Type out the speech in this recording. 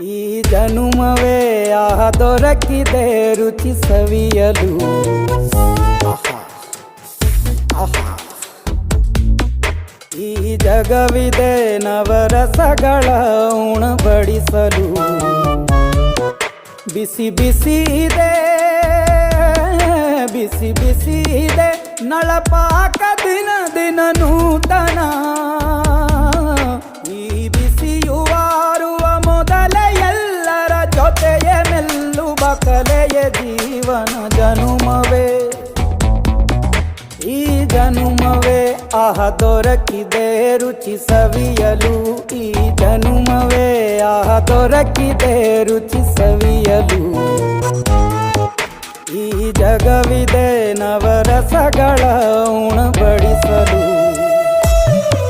ಈ ಜನುಮವೇ ದೊರಕಿದೆ ರುಚಿ ಸವಿಯಲು. ಆಹಾ, ಆಹಾ. ಈ ಜಗವಿದೆ ನವರಸಗಳ ಉಣಬಡಿಸಲು. ಬಿಸಿ ಬಿಸಿ ಇದೆ, ಬಿಸಿ ಬಿಸಿ ಇದೆ ನಳಪಾಕ ದಿನ ದಿನ ನೂತನ. ಈ ಬಿಸಿಯುವಾರುವ ಮೊದಲೇ ಎಲ್ಲರ ಜೊತೆಯೇ ಮೆಲ್ಲುವ ಕಲೆಯ ಜೀವನ ಜನುಮವೇ. ಈ ಜನುಮವೇ ದೊರಕಿದೆ ರುಚಿ ಸವಿಯಲು. ಈ ಜನುಮವೇ ದೊರಕಿದೆ ರುಚಿ ಸವಿಯಲು. ಈ ಜಗವಿದೆ ನವರಸಗಳ ಉಣಬಡಿಸಲು.